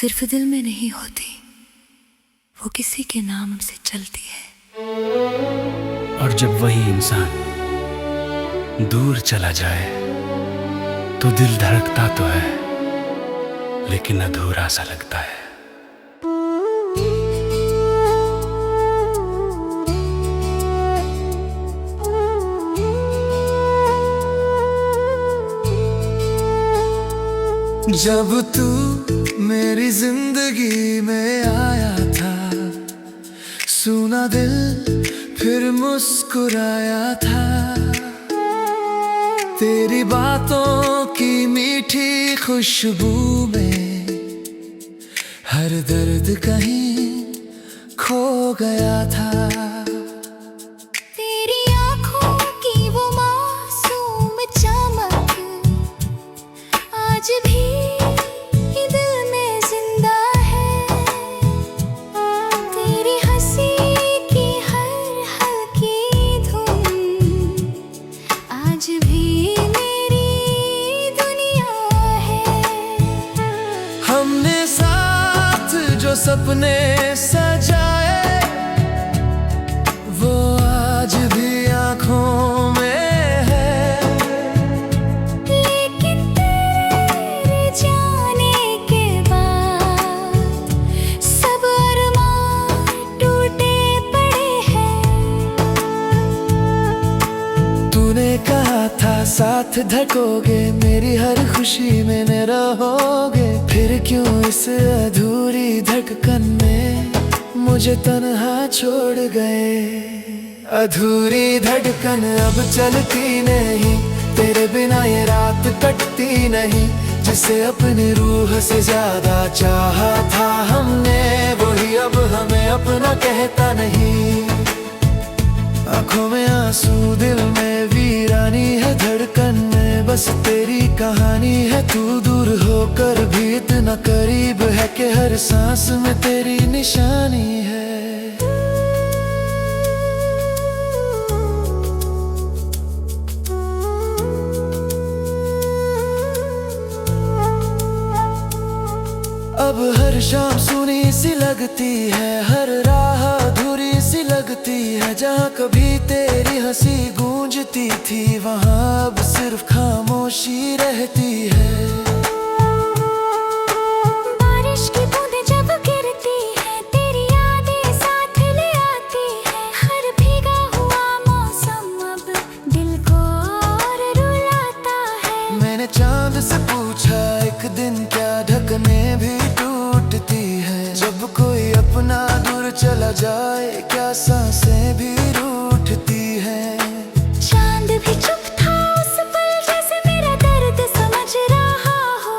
सिर्फ दिल में नहीं होती, वो किसी के नाम से चलती है। और जब वही इंसान दूर चला जाए तो दिल धड़कता तो है, लेकिन अधूरा सा लगता है। जब तू मेरी जिंदगी में आया था, सुना दिल फिर मुस्कुराया था। तेरी बातों की मीठी खुशबू में हर दर्द कहीं खो गया था। तेरी आँखों की वो मासूम चमक आज भी दिल में जिंदा है। तेरी हंसी की हर हल्की धुन आज भी मेरी दुनिया है। हमने साथ जो सपने सजाए, वो आज भी आँखों में है। लेकिन तेरे जाने के बाद सब अरमान टूटे पड़े हैं। तूने कहा था साथ धड़कोगे, मेरी हर खुशी में न रहोगे। फिर क्यों इस अधूरी धड़कन में मुझे तन्हा छोड़ गए। अधूरी धड़कन अब चलती नहीं, तेरे बिना ये रात कटती नहीं। जिसे अपनी रूह से ज्यादा चाहा था हमने, वही अब हमें अपना कहता नहीं। आँखों में आंसू, दिल में वीरानी है। धड़कन में बस तेरी कहानी है। तू दूर होकर भी इतना करीब है कि हर सांस में तेरी निशानी है। अब हर शाम सुनी सी लगती है, हर राह अधूरी सी लगती है। जहाँ कभी तेरी हंसी गूंजती थी, वहाँ अब सिर्फ खामोशी रहती है। बारिश की बूंदें जब गिरती हैं, तेरी यादें साथ ले आती हैं। हर भीगा हुआ मौसम अब दिल को और रुलाता है। मैंने चांद से पूछा एक दिन, क्या ढकने भी टूटती है। जब कोई अपना दूर चला जाए, क्या सांसें भी रूठती हैं। चांद भी चुप था उस पल, जैसे मेरा दर्द समझ रहा हो।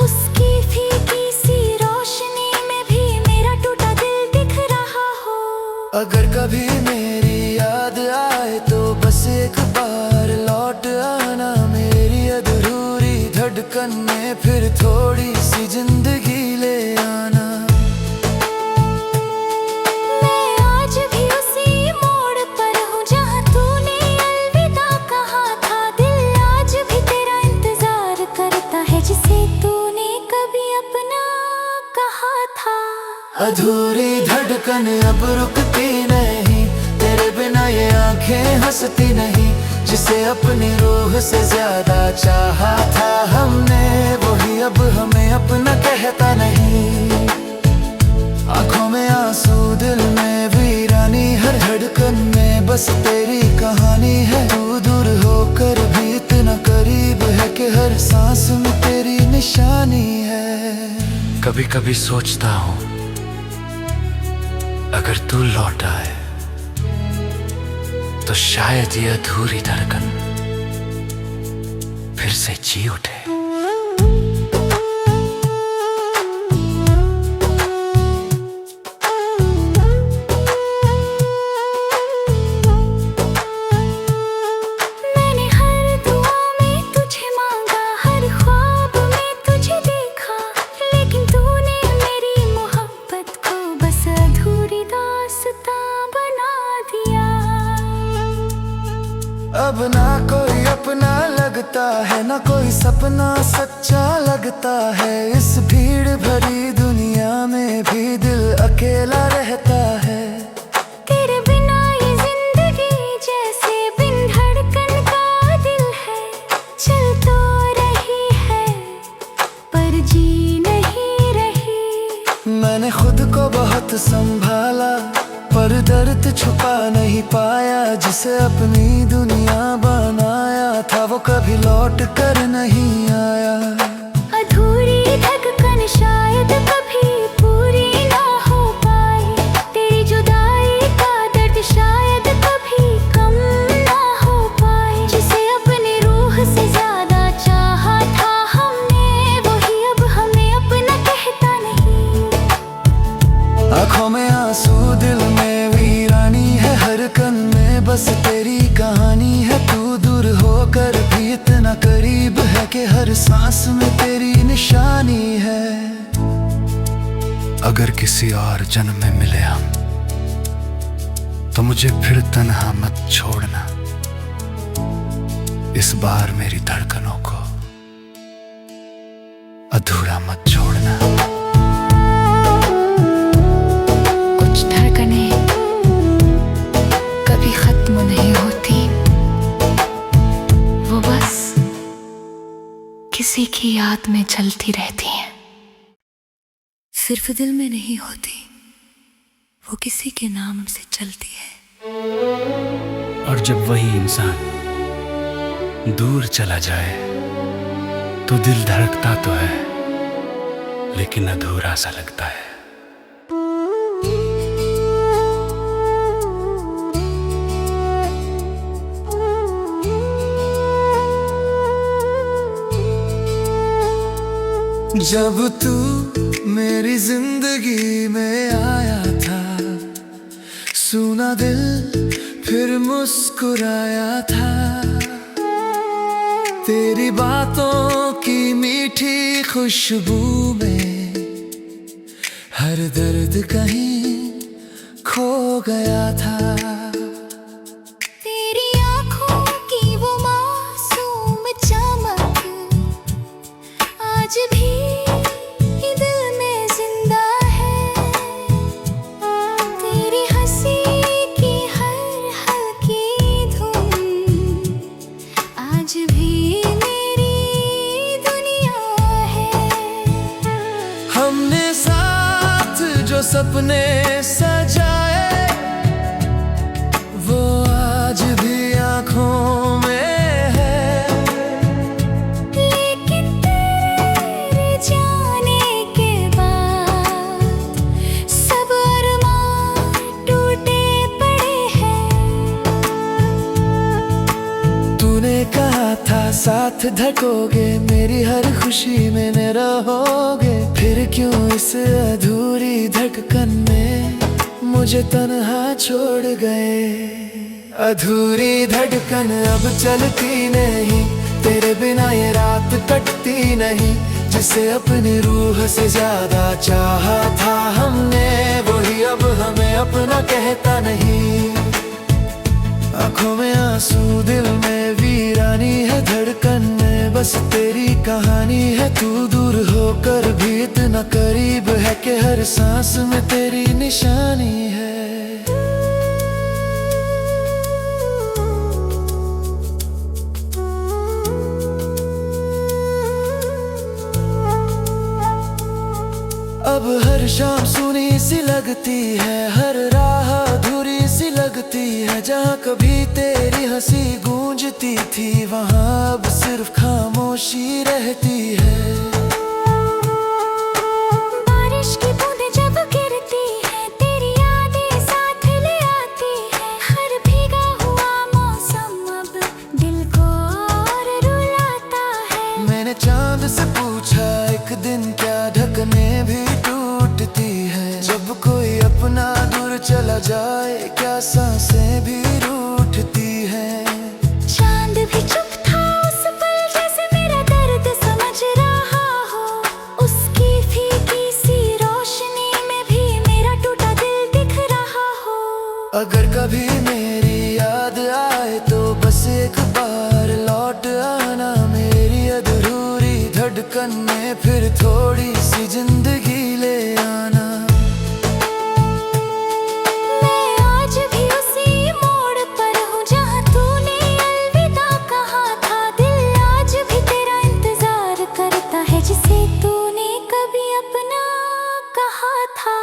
उसकी फीकी सी रोशनी में भी मेरा टूटा दिल दिख रहा हो। अगर कभी मेरी याद आए तो बस एक बार लौट आना। मेरी अधूरी धड़कन में फिर थोड़ी सी जिंदगी ले आना। मैं आज भी उसी मोड़ पर हूँ जहाँ तूने अलविदा कहा था। दिल आज भी तेरा इंतजार करता है, जिसे तूने कभी अपना कहा था। अधूरी धड़कन अब रुकती नहीं, तेरे बिना ये आंखें हंसती नहीं। जिसे अपनी रूह से ज्यादा चाहा था हमने, वही अब हमें अपना कहता नहीं। आंखों में आंसू, दिल में वीरानी। हर धड़कन में बस तेरी कहानी है। तू दूर होकर भी इतना करीब है कि हर सांस में तेरी निशानी है। कभी कभी सोचता हूँ, अगर तू लौट आए तो शायद ये अधूरी धड़कन फिर से जी उठे। मैंने हर दुआ में तुझे मांगा, हर ख्वाब में तुझे देखा। लेकिन तूने मेरी मोहब्बत को बस अधूरी दास्तां बना दिया। अब ना कोई अपना लगता है, ना कोई सपना सच्चा लगता है। इस भीड़ भरी दुनिया खुद को बहुत संभाला, पर दर्द छुपा नहीं पाया। जिसे अपनी दुनिया बनाया था वो कभी लौट कर नहीं आया। अधूरी धड़कन शायद कभी पूरी ना हो पाई, तेरी जुदाई का दर्द शायद कभी कम ना हो पाए। जिसे अपनी रूह से ज्यादा चाहा था हमने, वही अब हमें अपना कहता नहीं। आँखों में आंसू, दिल में वीरानी है, हर कन में बस तेरी कहानी है। तू दूर होकर भी इतना करीब है कि हर सांस में तेरी निशानी है। अगर किसी और जन्म में मिले हम, तो मुझे फिर तन्हा मत छोड़ना। इस बार मेरी धड़कनों को अधूरा मत छोड़ना। कुछ धड़कनें कभी खत्म नहीं होती, वो बस किसी की याद में चलती रहती हैं। सिर्फ दिल में नहीं होती, वो किसी के नाम से चलती है। और जब वही इंसान दूर चला जाए, तो दिल धड़कता तो है, लेकिन अधूरा सा लगता है। जब तू मेरी जिंदगी में आया था, सुना दिल फिर मुस्कुराया था। तेरी बातों की मीठी खुशबू में हर दर्द कहीं खो गया था। तेरी आँखों की वो मासूम चमक आज भी दिल में जिंदा है। तेरी हंसी की हर हल्की धुन आज भी मेरी दुनिया है। हमने साथ जो सपने सजाए, वो आज भी आँखों में है। लेकिन तेरे जाने के बाद सब अरमान टूटे पड़े हैं। तूने कहा था साथ धड़कोगे, मेरी हर खुशी में न रहोगे। फिर क्यों इस अधूरी धड़कन में मुझे तन्हा छोड़ गए। अधूरी धड़कन अब चलती नहीं, तेरे बिना ये रात कटती नहीं। जिसे अपनी रूह से ज्यादा चाहा था हमने, वही अब हमें अपना कहता नहीं। आँखों में आंसू, दिल में वीरानी है, धड़कन में बस तेरी कहानी है। तू दूर होकर भी इतना करीब है कि हर सांस में तेरी निशानी है। अब हर शाम सुनी सी लगती है, हर राह अधूरी सी लगती है। जहाँ कभी तेरी हंसी गूंजती थी, वहाँ अब सिर्फ खामोशी रहती है। बारिश की बूंदें जब गिरती हैं, तेरी यादें साथ ले आती हैं। हर भीगा हुआ मौसम अब दिल को और रुलाता है। मैंने चांद से पूछा एक दिन, क्या ढकने भी टूटती है। जब कोई अपना दूर चला जाए, क्या सांसें भी रूठती हैं। चांद भी चुप था उस पल, जैसे मेरा दर्द समझ रहा हो। उसकी फीकी सी रोशनी में भी मेरा टूटा दिल दिख रहा हो। अगर कभी मेरी याद आए, तो बस एक बार लौट आना मेरी अधूरी धड़कन में। फिर थोड़ी सी जिंदगी ले आना। मैं आज भी उसी मोड़ पर हूँ, जहाँ तूने अलविदा कहा था। दिल आज भी तेरा इंतजार करता है, जिसे तूने कभी अपना कहा था।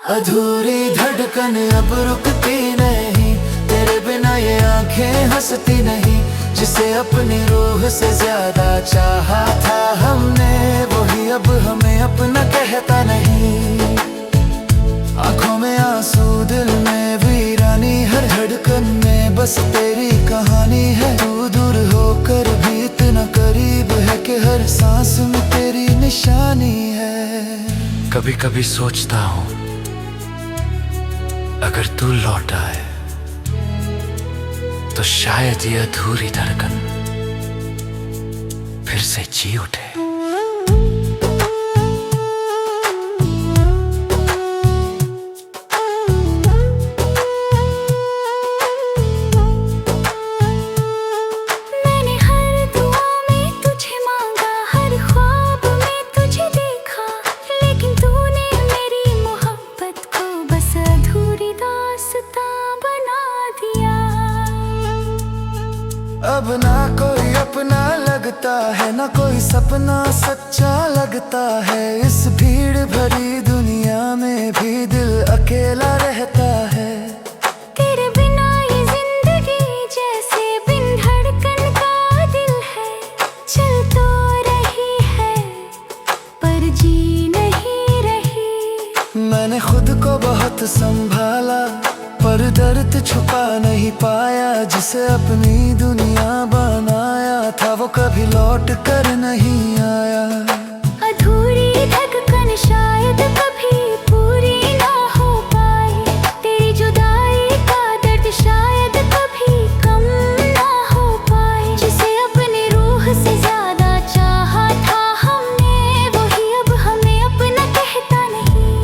अधूरी धड़कन अब रुकती नहीं, तेरे बिना ये आंखें हंसती नहीं। जिसे अपनी रूह से ज्यादा चाहा था हमने, वही अब हमें अपना कहता नहीं। आंखों में आंसू, दिल में वीरानी, हर धड़कन में बस तेरी कहानी है। तू दूर होकर भी इतना करीब है कि हर सांस में तेरी निशानी है। कभी कभी सोचता हूँ अगर तू लौट आए तो शायद ये अधूरी धड़कन फिर से जी उठे। मैंने हर दुआ में तुझे मांगा, हर ख्वाब में तुझे देखा, लेकिन तूने मेरी मोहब्बत को बस अधूरी दास्तां बना दिया। अब ना कोई अपना लगता है, ना कोई सपना सच्चा लगता है। इस भीड़ भरी दुनिया में भी दिल अकेला रहता है। तेरे बिना ये जिंदगी जैसे बिन धड़कन का दिल है। चल तो रही है पर जी नहीं रही। मैंने खुद को बहुत संभाला पर दर्द छुपा नहीं पाया। जिसे अपनी दुनिया बनाया था वो कभी लौट कर नहीं आया। अधूरी धड़कन शायद कभी पूरी ना हो पाए। तेरी जुदाई का दर्द शायद कभी कम ना हो पाए। जिसे अपनी रूह से ज्यादा चाहा था हमने, वही अब हमें अपना कहता नहीं।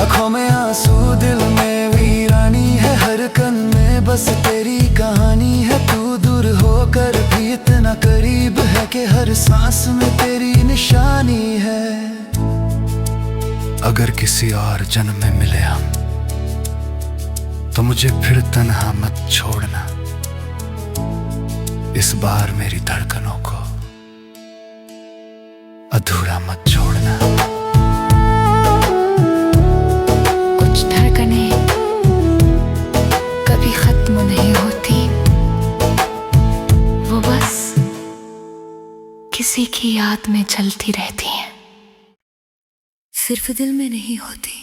आंखों में आंसू, दिल में वीरानी है, हर कन में बस तेरी कहानी है। तू दूर होकर भी इतना करीब है कि हर सांस में तेरी निशानी है। अगर किसी और जन्म में मिले हम तो मुझे फिर तन्हा मत छोड़ना। इस बार मेरी धड़कनों को अधूरा मत छोड़ना। कुछ धड़कनें कभी खत्म नहीं होती, वो बस किसी की याद में चलती रहती हैं। सिर्फ दिल में नहीं होती,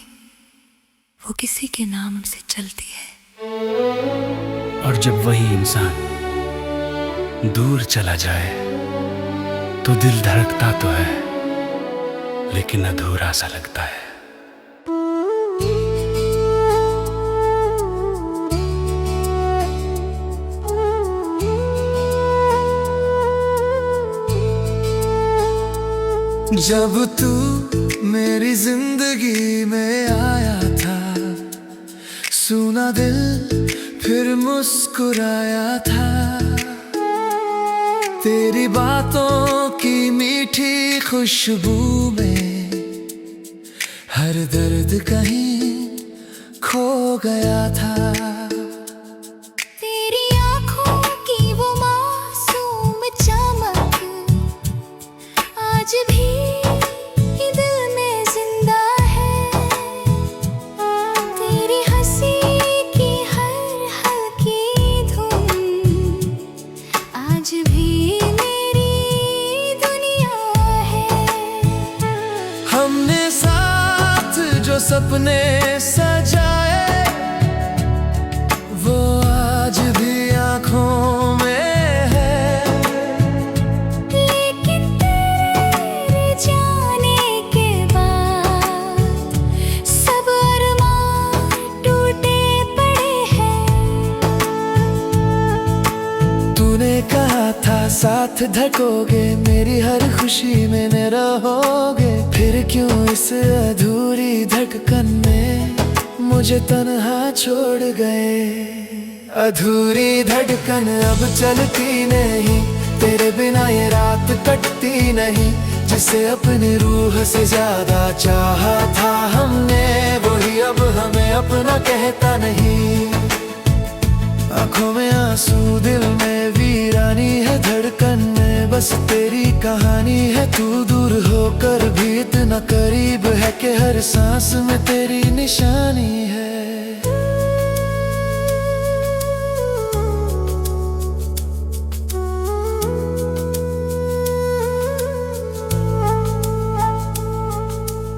वो किसी के नाम से चलती है। और जब वही इंसान दूर चला जाए तो दिल धड़कता तो है लेकिन अधूरा सा लगता है। जब तू मेरी जिंदगी में आया था, सुना दिल फिर मुस्कुराया था। तेरी बातों की मीठी खुशबू में हर दर्द कहीं खो गया था। तेरी आँखों की वो मासूम चमक आज भी दिल में जिंदा है। तेरी हंसी की हर हल्की धुन आज भी मेरी दुनिया है। हमने साथ जो सपने सजाए वो आज भी आँखों में है। लेकिन तेरे जाने के बाद सब अरमान टूटे पड़े हैं। तूने कहा था साथ धकोगे, मेरी हर खुशी में न रहोगे। फिर क्यों इस अधूरी धड़कन में मुझे तन्हा छोड़ गए। अधूरी धड़कन अब चलती नहीं, तेरे बिना ये रात कटती नहीं। जिसे अपनी रूह से ज्यादा चाहा था हमने, वही अब हमें अपना कहता नहीं। आंखों में आंसू, दिल में वीरानी है, धड़कन में बस तेरी कहानी है। तू दूर होकर भी इतना करीब है कि हर सांस में तेरी निशानी है।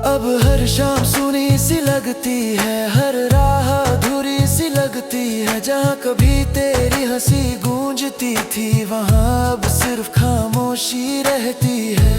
अब हर शाम सुनी सी लगती है, हर राह अधूरी सी लगती है। जहाँ कभी तेरी हंसी गूंजती थी, वहाँ अब सिर्फ खामोशी रहती है।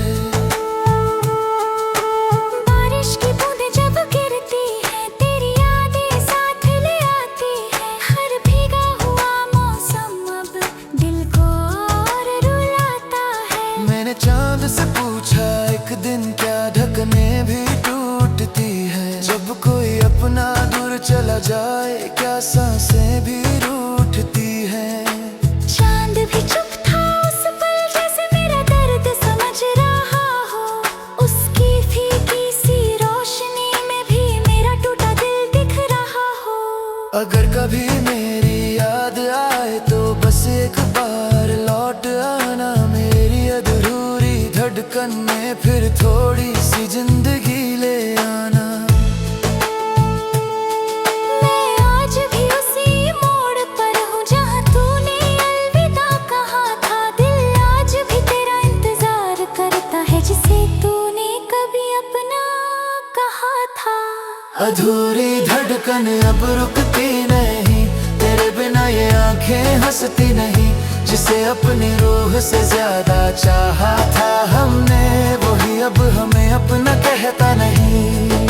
बारिश की बूंदें जब गिरती हैं, तेरी यादें साथ ले आती हैं। हर भीगा हुआ मौसम अब दिल को और रुलाता है। मैंने चांद से पूछा एक दिन क्या ढकने भी टूटती है। जब कोई अपना दूर चला जाए क्या सांसें भी रूठती हैं। चांद भी चुप था उस पल, जैसे मेरा दर्द समझ रहा हो। उसकी फीकी सी रोशनी में भी मेरा टूटा दिल दिख रहा हो। अगर कभी मेरी याद आए तो बस एक बार लौट आना मेरी अधूरी धड़कन में, फिर थोड़ी सी जिंदगी ले आना। मैं आज भी उसी मोड़ पर हूँ जहाँ तूने अलविदा कहा था। दिल आज भी तेरा इंतजार करता है, जिसे तूने कभी अपना कहा था। अधूरी धड़कन अब रुकती नहीं, तेरे बिना ये आंखें हंसती नहीं। जिसे अपनी रूह से ज्यादा चाहा था हमने, वही अब हमें अपना कहता नहीं।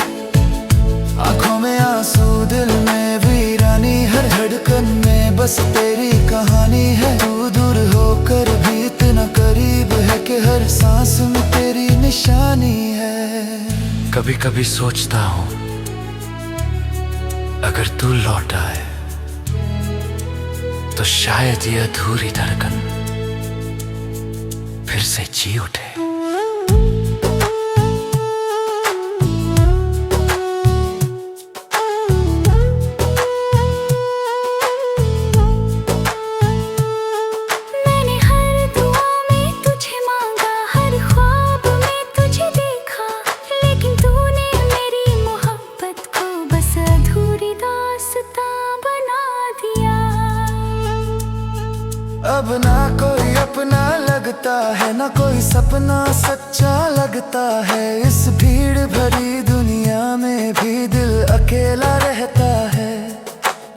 आंखों में आंसू, दिल में वीरानी, हर धड़कन में बस तेरी कहानी है। तू दूर होकर भी इतना करीब है कि हर सांस में तेरी निशानी है। कभी कभी सोचता हूँ अगर तू लौट आए तो शायद ये अधूरी धड़कन फिर से जी उठे। मैंने हर दुआ में तुझे मांगा, हर ख्वाब में तुझे देखा, लेकिन तूने मेरी मोहब्बत को बस अधूरी दास्तां बना दिया। अब ना कोई अपना लगता है, ना कोई सपना सच्चा लगता है। इस भीड़ भरी दुनिया में भी दिल अकेला रहता है।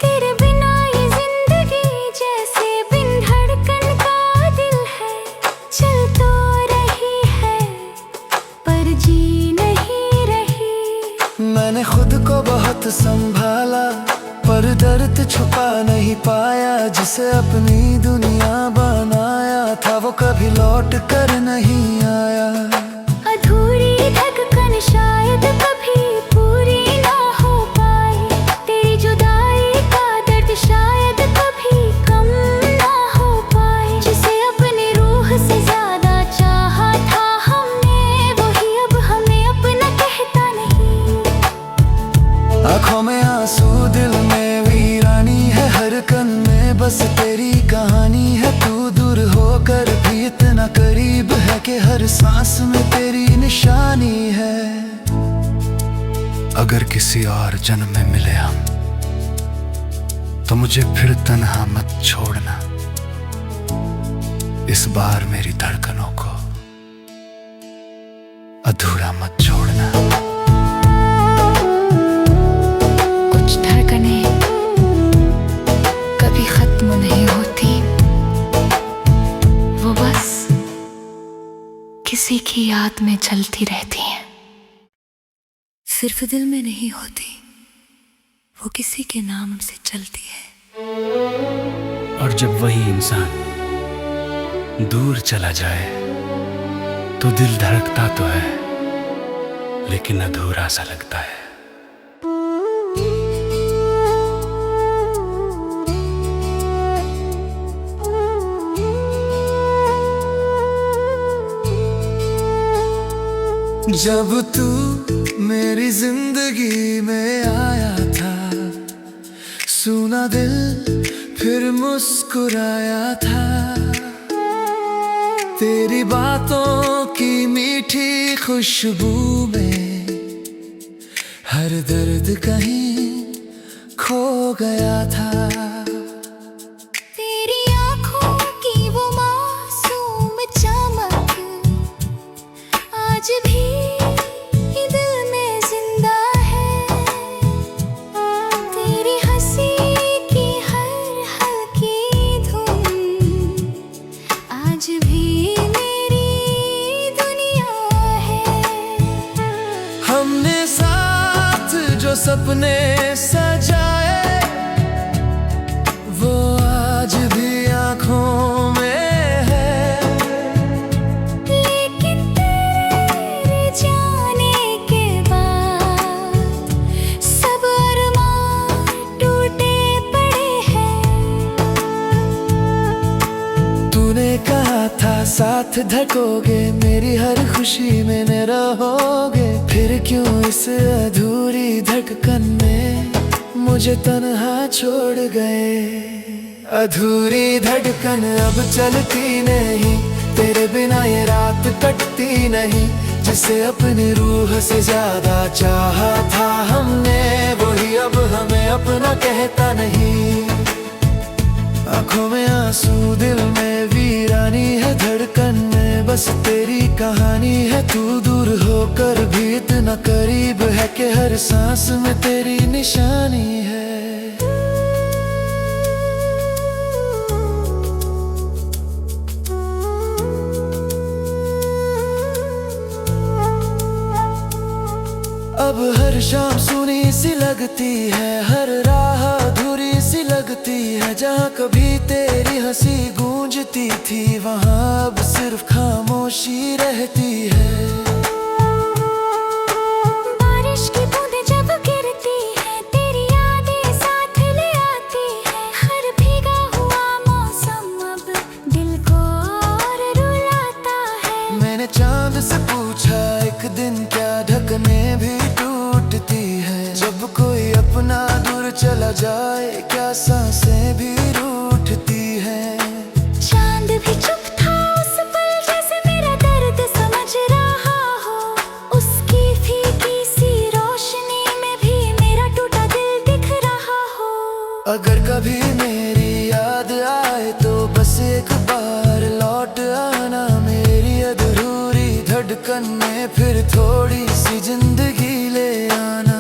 तेरे बिना ये जिंदगी जैसे बिन धड़कन का दिल है। चल तो रही है पर जी नहीं रही। मैंने खुद को बहुत संभाला पर दर्द छुपा नहीं पाया। जिसे अपनी दुनिया बनाया था वो कभी लौट कर नहीं आया। अधूरी धड़कन शायद कभी पूरी ना हो पाए। तेरी जुदाई का दर्द शायद कभी कम ना हो पाए। जिसे अपनी रूह से ज्यादा चाहा था हमने, वही अब हमें अपना कहता नहीं। आंखों में आंसू, दिल में वीरानी है, हर कन में बस तेरी कहानी है। तू दूर होकर भी इतना करीब है कि हर सांस में तेरी निशानी है। अगर किसी और जन्म में मिले हम तो मुझे फिर तन्हा मत छोड़ना। इस बार मेरी धड़कनों को अधूरा मत छोड़ना। कुछ धड़कनें कभी खत्म नहीं होती, वो बस किसी की याद में चलती रहती हैं। सिर्फ दिल में नहीं होती, वो किसी के नाम से चलती है। और जब वही इंसान दूर चला जाए तो दिल धड़कता तो है, लेकिन अधूरा सा लगता है। जब तू मेरी जिंदगी में आया था, सुना दिल फिर मुस्कुराया था। तेरी बातों की मीठी खुशबू हर दर्द कहीं खो गया था। तेरी आँखों की वो मासूम चमक आज भी दिल में जिंदा है। तेरी हंसी की हर हल्की धुन आज भी मेरी दुनिया है। हमने साथ जो सपने सजाए वो आज भी आँखों में है। लेकिन तेरे जाने के बाद सब अरमान टूटे पड़े हैं। तूने कहा था साथ धड़कोगे, मेरी हर खुशी में न रहोगे। फिर क्यों इस अधूरी धड़कन में मुझे तन्हा छोड़ गए। अधूरी धड़कन अब चलती नहीं, तेरे बिना ये रात कटती नहीं। जिसे अपनी रूह से ज्यादा चाहा था हमने, वही अब हमें अपना कहता नहीं। आंखों में आंसू, दिल में वीरानी है। धड़कन में बस तेरी कहानी है। तू दूर होकर भी इतना करीब है कि हर सांस में तेरी निशानी है। अब हर शाम सुनी सी लगती है, हर राह अधूरी सी लगती है। जहाँ कभी तेरी हंसी गूंजती थी, वहाँ अब सिर्फ खामोशी रहती है। बारिश की बूंदें जब गिरती हैं, तेरी यादें साथ ले आती हैं। हर भीगा हुआ मौसम अब दिल को और रुलाता है। मैंने चांद से पूछा एक दिन क्या ढकने भी टूटती है। जब कोई अपना दूर चला जाए क्या सांसें भी रूठती हैं। चांद भी चुप था उस पल, जैसे मेरा दर्द समझ रहा हो। उसकी फीकी सी रोशनी में भी मेरा टूटा दिल दिख रहा हो। अगर कभी मेरी याद आए तो बस एक बार लौट आना मेरी अधूरी धड़कन में। फिर थोड़ी सी जिंदगी ले आना।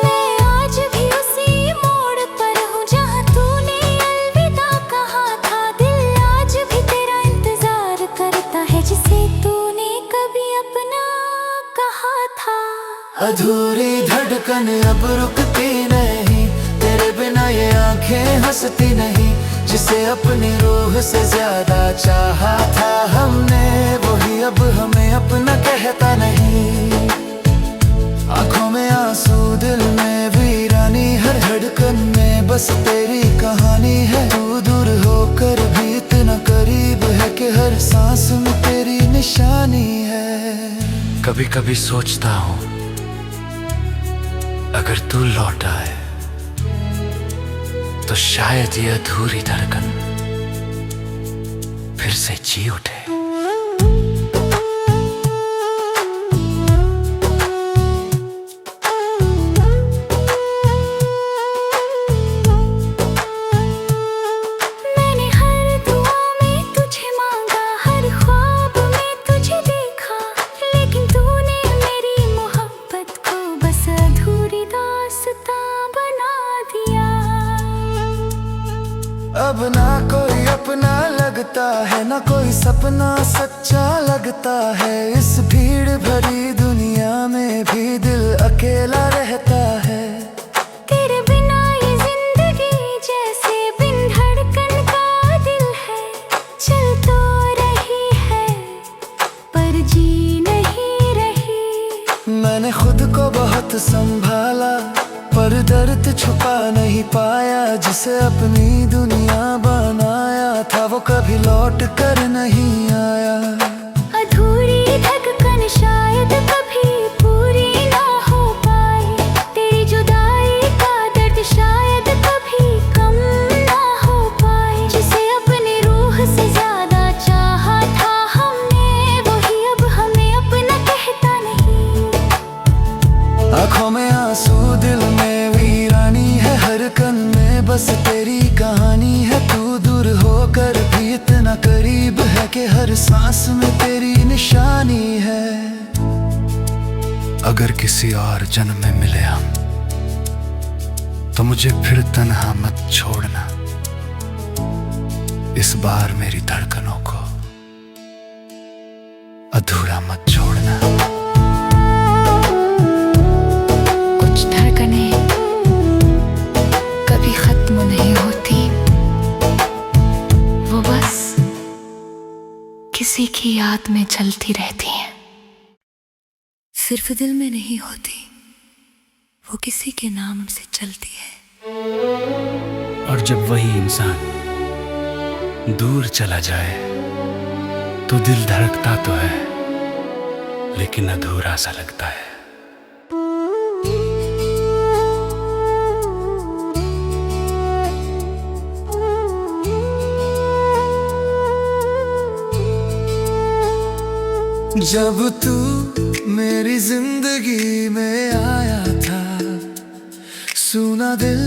मैं आज भी उसी मोड़ पर हूँ जहाँ तूने अलविदा कहा था। दिल आज भी तेरा इंतजार करता है, जिसे तूने कभी अपना कहा था। अधूरी धड़कन अब रुकती नहीं, तेरे बिना ये आंखें हंसती नहीं। जिसे अपनी रूह से ज्यादा चाहा था हमने, वही अब हमें अपना कहता नहीं। आंखों में आंसू, दिल में वीरानी। हर धड़कन में बस तेरी कहानी है। तू दूर होकर भी इतना करीब है कि हर सांस में तेरी निशानी है। कभी कभी सोचता हूँ अगर तू लौट आए तो शायद ये अधूरी धड़कन फिर से जी उठे। मैंने हर दुआ में तुझे मांगा, हर ख्वाब में तुझे देखा। लेकिन तूने मेरी मोहब्बत को बस अधूरी दास्तां बना दिया। अब ना कोई अपना लगता है, ना कोई सपना सच्चा लगता है। इस भीड़ भरी दुनिया में भी दिल अकेला रहता है। तेरे बिना ये जिंदगी जैसे बिन धड़कन का दिल है। चल तो रही है पर जी नहीं रही। मैंने खुद को बहुत संभाला पर दर्द छुपा नहीं पाया। जिसे अपनी दुनिया बनाया था वो कभी लौट कर नहीं आया। अधूरी धड़कन शायद कभी पूरी ना हो पाए। तेरी जुदाई का दर्द शायद कभी कम ना हो पाए। जिसे अपनी रूह से ज्यादा चाहा था हमने, वही अब हमें अपना कहता नहीं। अगर किसी और जन्म में मिले हम, तो मुझे फिर तन्हा मत छोड़ना। इस बार मेरी धड़कनों को अधूरा मत छोड़ना। कुछ धड़कनें कभी खत्म नहीं होती, वो बस किसी की याद में चलती रहती हैं। सिर्फ दिल में नहीं होती, वो किसी के नाम से चलती है। और जब वही इंसान दूर चला जाए तो दिल धड़कता तो है, लेकिन अधूरा सा लगता है। जब तू मेरी जिंदगी में आया था, सुना दिल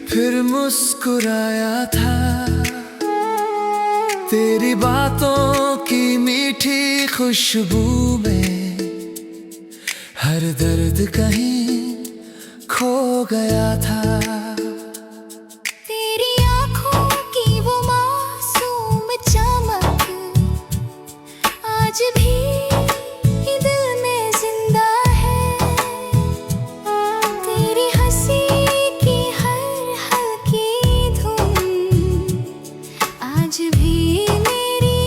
फिर मुस्कुराया था। तेरी बातों की मीठी खुशबू में हर दर्द कहीं खो गया था। तेरी आँखों की वो मासूम चमक आज भी दिल में जिंदा है। तेरी हंसी की हर हल्की धुन आज भी मेरी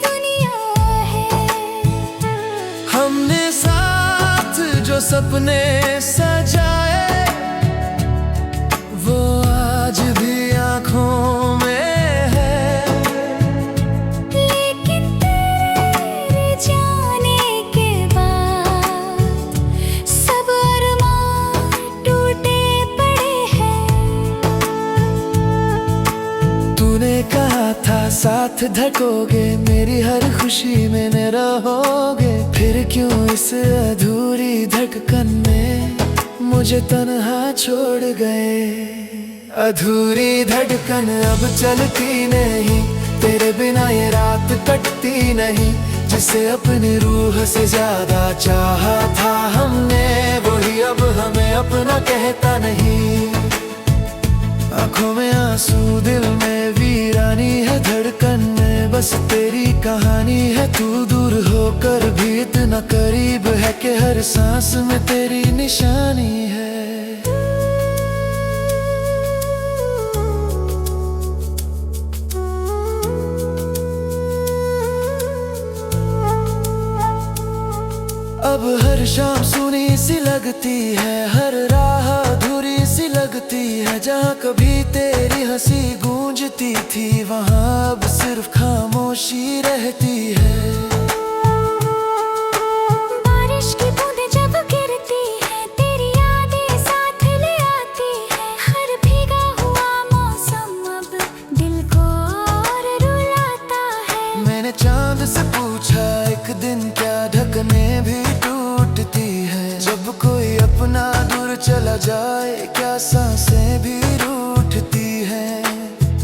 दुनिया है। हमने साथ जो सपने सजाए, वो आज भी आँखों में है। लेकिन तेरे जाने के बाद सब अरमान टूटे पड़े हैं। तूने कहा था साथ धड़कोगे, मेरी हर खुशी में न रहोगे। फिर क्यों इस अधूरी धड़कन में मुझे तन्हा छोड़ गए। अधूरी धड़कन अब चलती नहीं, तेरे बिना ये रात कटती नहीं। जिसे अपनी रूह से ज्यादा चाहा था हमने, वही अब हमें अपना कहता नहीं। आंखों में आंसू, दिल में वीरानी है। धड़कन में बस तेरी कहानी है। तू दूर होकर भी इतना करीब है कि हर सांस में तेरी निशानी है। अब हर शाम सुनी सी लगती है, हर राह अधूरी सी लगती है। जहाँ कभी तेरी हंसी गूंजती थी, वहाँ अब सिर्फ खामोशी रहती है। बारिश की बूंदें जब गिरती हैं, तेरी यादें साथ ले आती हैं। हर भीगा हुआ मौसम अब दिल को और रुलाता है। मैंने चांद से पूछा एक दिन, क्या ढकने भी टूटती है। जब कोई अपना दूर चला जाए, क्या सांसें भी रूठती हैं।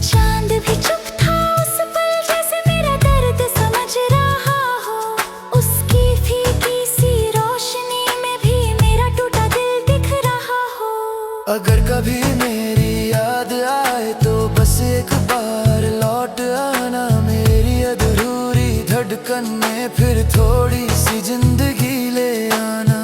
चांद भी चुप था उस पल, जैसे मेरा दर्द समझ रहा हो। उसकी फीकी सी रोशनी में भी मेरा टूटा दिल दिख रहा हो। अगर कभी मेरी याद आए तो बस एक बार लौट आना। मेरी अधूरी धड़कन में फिर थोड़ी सी जिंदगी ले आना।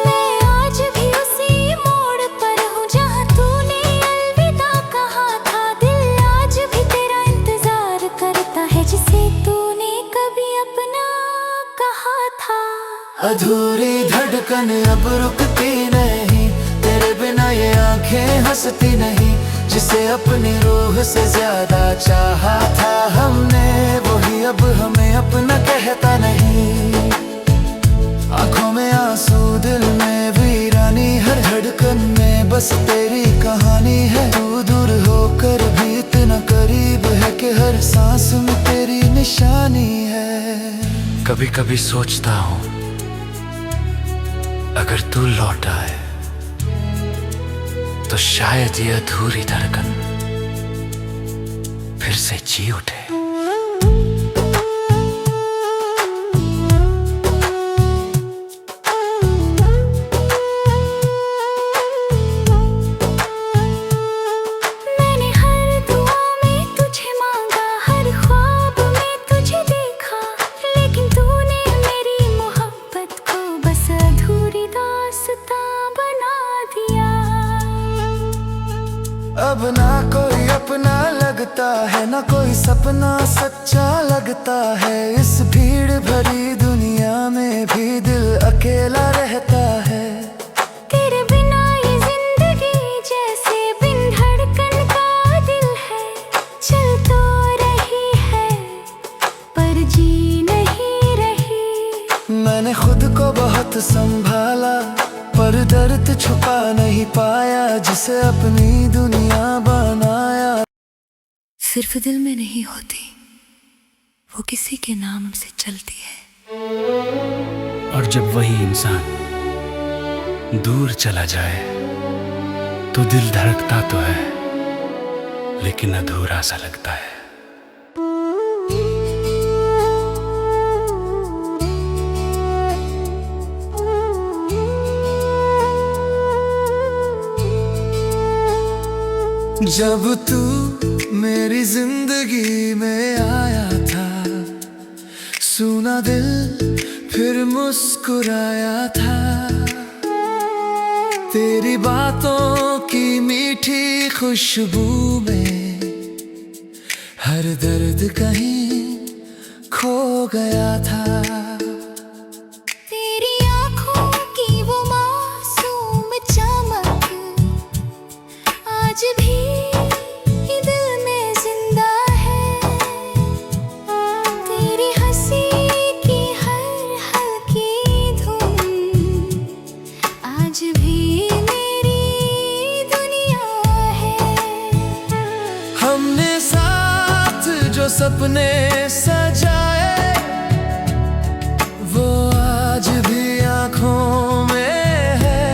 मैं आज भी उसी मोड़ पर हूँ जहाँ तूने अलविदा कहा था। दिल आज भी तेरा इंतजार करता है, जिसे तूने कभी अपना कहा था। अधूरी धड़कन अब रुकती नहीं, तेरे बिना ये आंखें हंसती नहीं। जिसे अपनी रूह से ज्यादा चाहा था हमने, वही अब हमें अपना कहता नहीं। आंखों में आंसू, दिल में वीरानी। हर धड़कन में बस तेरी कहानी है। तू दूर होकर भी इतना करीब है कि हर सांस में तेरी निशानी है। कभी कभी सोचता हूँ, अगर तू लौट आए तो शायद ये अधूरी धड़कन फिर से जी उठे। अब ना कोई अपना लगता है, ना कोई सपना सच्चा लगता है। इस भीड़ भरी दुनिया में भी दिल अकेला रहता है। तेरे बिना ये जिंदगी जैसे बिन धड़कन का दिल है। चल तो रही है पर जी नहीं रही। मैंने खुद को बहुत संभाला पर दर्द छुपा नहीं पाया, जिसे अपनी दुनिया बनाया। सिर्फ दिल में नहीं होती, वो किसी के नाम से चलती है। और जब वही इंसान दूर चला जाए तो दिल धड़कता तो है लेकिन अधूरा सा लगता है। जब तू मेरी जिंदगी में आया था, सुना दिल फिर मुस्कुराया था। तेरी बातों की मीठी खुशबू में हर दर्द कहीं खो गया था। तेरी आँखों की वो मासूम चमक आज भी दिल में जिंदा है। तेरी हंसी की हर हल्की धुन आज भी मेरी दुनिया है। हमने साथ जो सपने सजाए वो आज भी आँखों में है।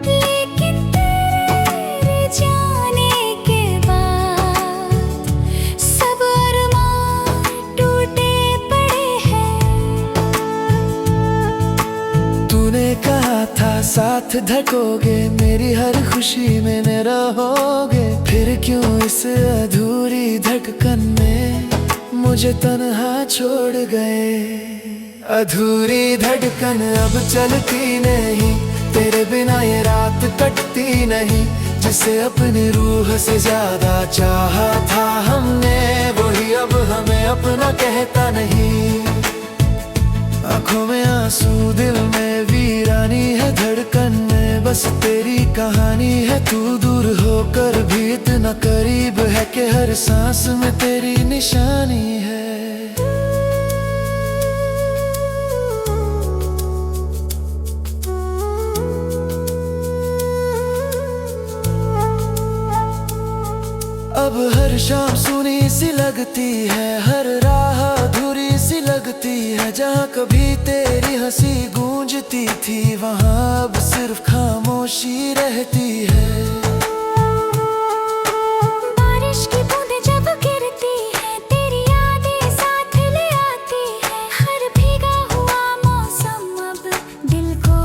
लेकिन तेरे जाने के बाद सब अरमान टूटे पड़े हैं। तूने कहा था साथ धड़कोगे, मेरी हर खुशी में न रहोगे। फिर क्यों इस अधूरी धड़कन में मुझे तन्हा छोड़ गए। अधूरी धड़कन अब चलती नहीं, तेरे बिना ये रात कटती नहीं। जिसे अपनी रूह से ज्यादा चाहा था हमने, वही अब हमें अपना कहता नहीं। आँखों में आंसू दिल में वीरानी है, धड़कन में बस तेरी कहानी है। तू दूर होकर भी इतना करीब है कि हर सांस में तेरी निशानी है। अब हर शाम सुनी सी लगती है, हर राह अधूरी सी लगती है। जहाँ कभी तेरी हंसी गूंजती थी वहाँ अब सिर्फ खामोशी रहती है। बारिश की बूंदें जब गिरती है, तेरी यादें साथ ले आती है। हर भीगा हुआ मौसम अब दिल को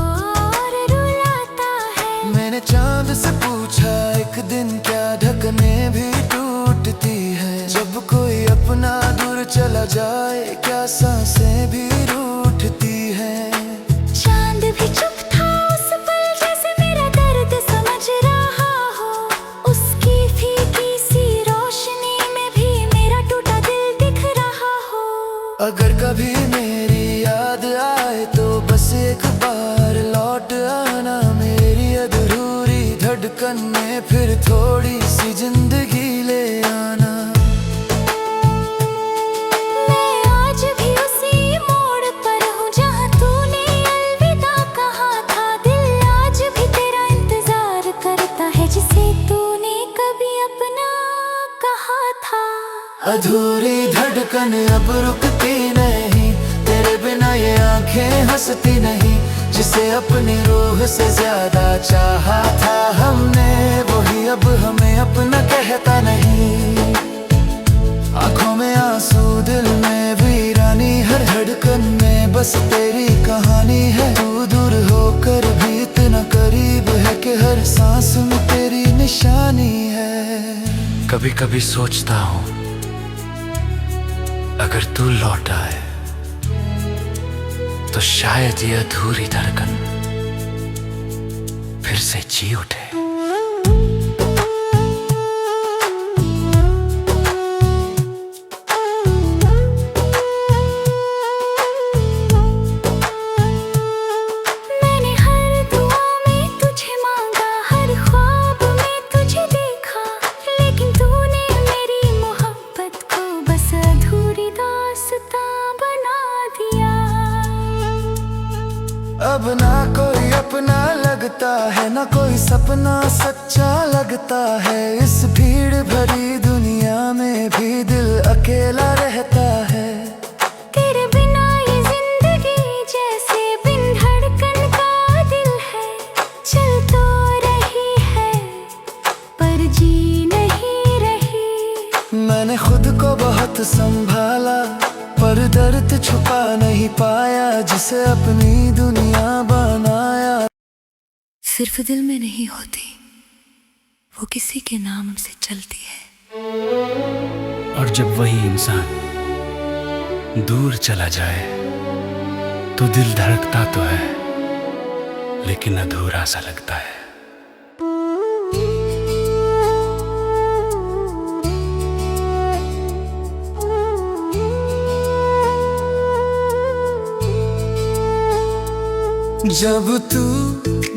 और रुलाता है। मैंने चांद से पूछा एक दिन क्या ढकने भी टूटती है। जब कोई अपना दूर चला जाए क्या सांसें भी रूठती है। चांद भी चुप था उस पल, जैसे मेरा दर्द समझ रहा हो। उसकी फीकी सी रोशनी में भी मेरा टूटा दिल दिख रहा हो। अगर कभी मेरी याद आए तो बस एक बार लौट आना मेरी अधूरी धड़कन में, फिर थोड़ी सी जिंदगी ले आना। मैं आज भी उसी मोड़ पर हूँ जहाँ तूने अलविदा कहा था। दिल आज भी तेरा इंतजार करता है, जिसे तूने कभी अपना कहा था। अधूरी धड़कन अब रुकती नहीं, तेरे बिना ये आंखें हंसती नहीं। जिसे अपनी रूह से ज्यादा चाहा था हमने, वही अब हमें अपना कहता नहीं। आँखों में आंसू दिल में वीरानी, हर धड़कन में बस तेरी कहानी है। तू दूर होकर भी इतना करीब है कि हर सांस में तेरी निशानी है। कभी कभी सोचता हूँ अगर तू लौट आए तो शायद ये अधूरी धड़कन फिर से जी उठे। अब ना कोई अपना लगता है, ना कोई सपना सच्चा लगता है। इस भीड़ भरी दुनिया में भी दिल अकेला रहता है। तेरे बिना ये जिंदगी जैसे बिन धड़कन का दिल है। चल तो रही है पर जी नहीं रही। मैंने खुद को बहुत संभाला पर दर्द छुपा नहीं पाया, जिसे अपनी दुनिया बनाया। सिर्फ दिल में नहीं होती, वो किसी के नाम से चलती है। और जब वही इंसान दूर चला जाए तो दिल धड़कता तो है लेकिन अधूरा सा लगता है। जब तू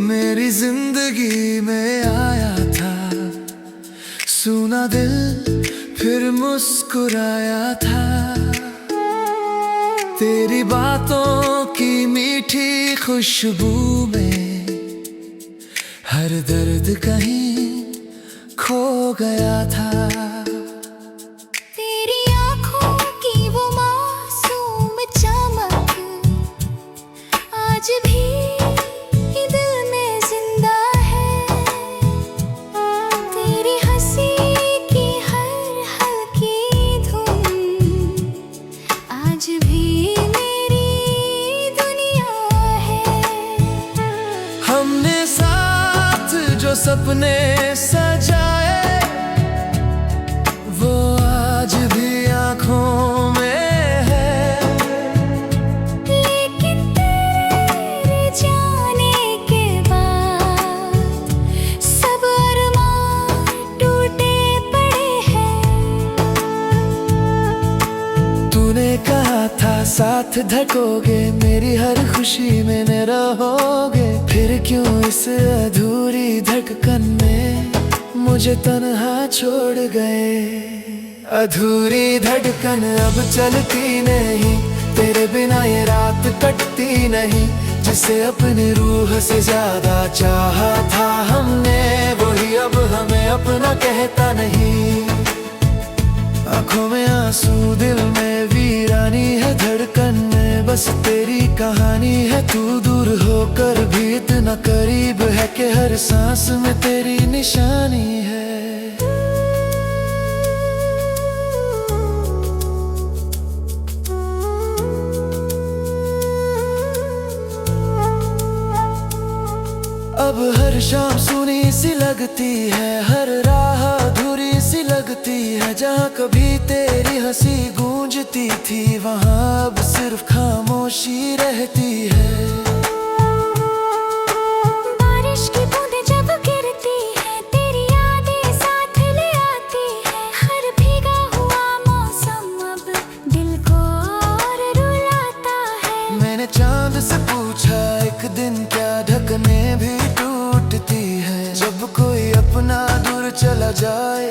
मेरी जिंदगी में आया था, सुना दिल फिर मुस्कुराया था। तेरी बातों की मीठी खुशबू में हर दर्द कहीं खो गया था। तेरी आँखों की वो मासूम चमक आज भी दिल में जिंदा है। तेरी हंसी की हर हल्की धुन आज भी मेरी दुनिया है। हमने साथ जो सपने सजाए वो आज भी आँखों में है। लेकिन तेरे जाने के बाद सब अरमान टूटे पड़े हैं। तूने कहा था साथ धकोगे, मेरी हर खुशी में न रहोगे। फिर क्यों इस अधूरी धड़कन में मुझे तन्हा छोड़ गए। अधूरी धड़कन अब चलती नहीं, तेरे बिना ये रात कटती नहीं। जिसे अपनी रूह से ज्यादा चाहा था हमने, वही अब हमें अपना कहता नहीं। आंखों में आंसू, दिल में वीरानी है, धड़कन में बस तेरी कहानी है। तू दूर होकर भी इतना करीब है कि हर सांस में तेरी निशानी है। अब हर शाम सुनी सी लगती है, हर राह अधूरी सी लगती है। जहाँ कभी तेरी हंसी गूंजती थी, वहाँ अब सिर्फ खामोशी रहती है। बारिश की बूंदें जब गिरती है, तेरी यादें साथ ले आती है। हर भीगा हुआ मौसम अब दिल को और रुलाता है। मैंने चांद से पूछा एक दिन क्या ढकने भी टूटती है। जब कोई अपना दूर चला जाए